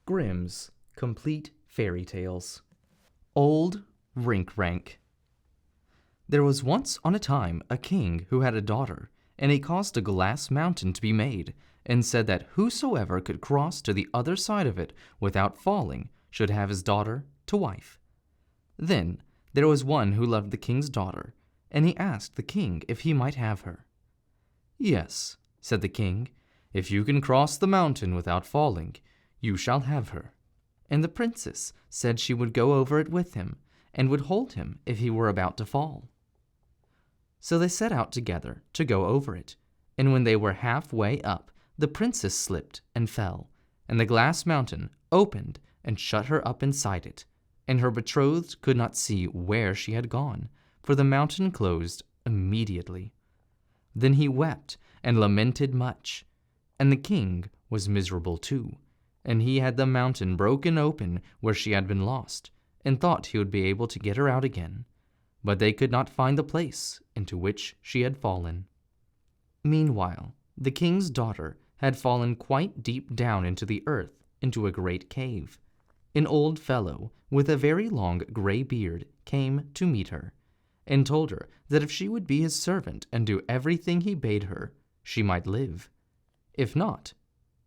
Grimm's Complete Fairy Tales. Old Rinkrank. There was once on a time a king who had a daughter, and he caused a glass mountain to be made, and said that whosoever could cross to the other side of it without falling should have his daughter to wife. Then there was one who loved the king's daughter, and he asked the king if he might have her. "Yes," said the king, "if you can cross the mountain without falling, you shall have her." And the princess said she would go over it with him, and would hold him if he were about to fall. So they set out together to go over it, and when they were halfway up, the princess slipped and fell, and the glass mountain opened and shut her up inside it, and her betrothed could not see where she had gone, for the mountain closed immediately. Then he wept and lamented much, and the king was miserable too, and he had the mountain broken open where she had been lost, and thought he would be able to get her out again, but they could not find the place into which she had fallen. Meanwhile, the king's daughter had fallen quite deep down into the earth, into a great cave. An old fellow with a very long gray beard came to meet her, and told her that if she would be his servant and do everything he bade her, she might live. If not,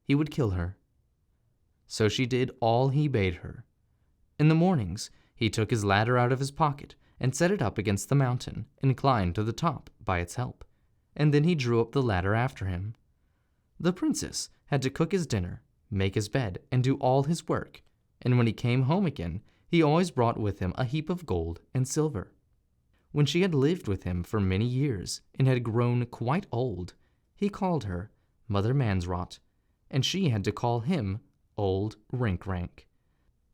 he would kill her. So she did all he bade her. In the mornings, he took his ladder out of his pocket and set it up against the mountain and climbed to the top by its help, and then he drew up the ladder after him. The princess had to cook his dinner, make his bed, and do all his work, and when he came home again, he always brought with him a heap of gold and silver. When she had lived with him for many years and had grown quite old, he called her Mother Mansrot, and she had to call him Old Rinkrank.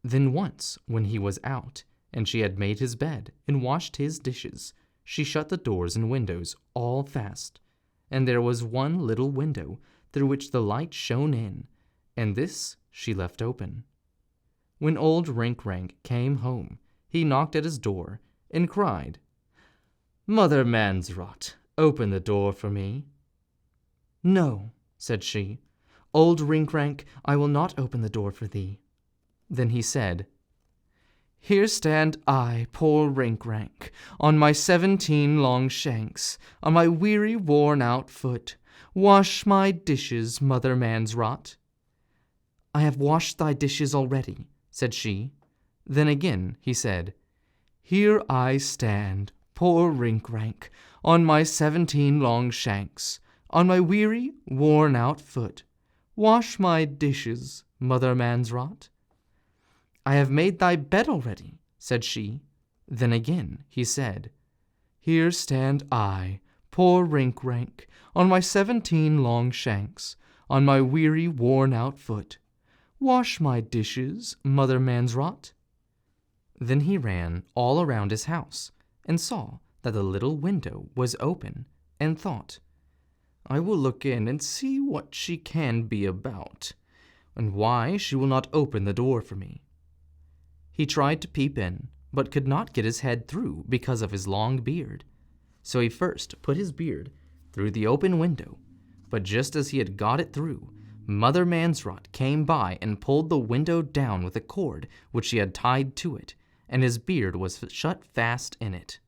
Then once, when he was out, and she had made his bed and washed his dishes, she shut the doors and windows all fast, and there was one little window through which the light shone in, and this she left open. When old Rinkrank came home, he knocked at his door and cried, "Mother Mansrot, open the door for me." "No," said she, "Old Rinkrank, I will not open the door for thee." Then he said, "Here stand I, poor Rinkrank, on my 17 long shanks, on my weary worn-out foot. Wash my dishes, Mother Mansrot." "I have washed thy dishes already," said she. Then again he said, "Here I stand, poor Rinkrank, on my 17 long shanks, on my weary worn-out foot. Wash my dishes, Mother Mansrot." "I have made thy bed already," said she. Then again he said, "Here stand I, poor Rinkrank, on my 17 long shanks, on my weary worn-out foot. Wash my dishes, Mother Mansrot." Then he ran all around his house, and saw that the little window was open, and thought, "I will look in and see what she can be about, and why she will not open the door for me." He tried to peep in, but could not get his head through because of his long beard. So he first put his beard through the open window, but just as he had got it through, Mother Mansrot came by and pulled the window down with a cord which she had tied to it, and his beard was shut fast in it.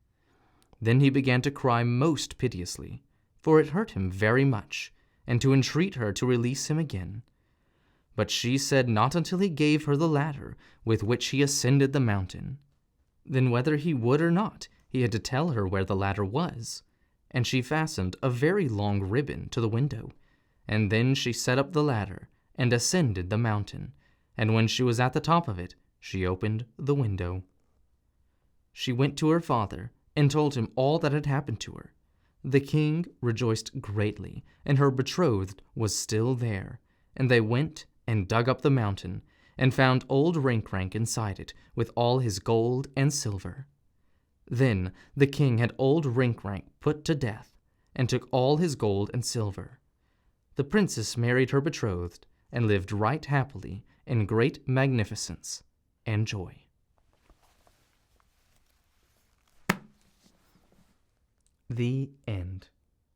Then he began to cry most piteously, for it hurt him very much, and to entreat her to release him again. But she said not until he gave her the ladder with which he ascended the mountain. Then whether he would or not, he had to tell her where the ladder was, and she fastened a very long ribbon to the window, and then she set up the ladder and ascended the mountain, and when she was at the top of it, she opened the window. She went to her father and told him all that had happened to her. The king rejoiced greatly, and her betrothed was still there, and they went and dug up the mountain, and found old Rinkrank inside it with all his gold and silver. Then the king had old Rinkrank put to death, and took all his gold and silver. The princess married her betrothed, and lived right happily in great magnificence and joy. The end.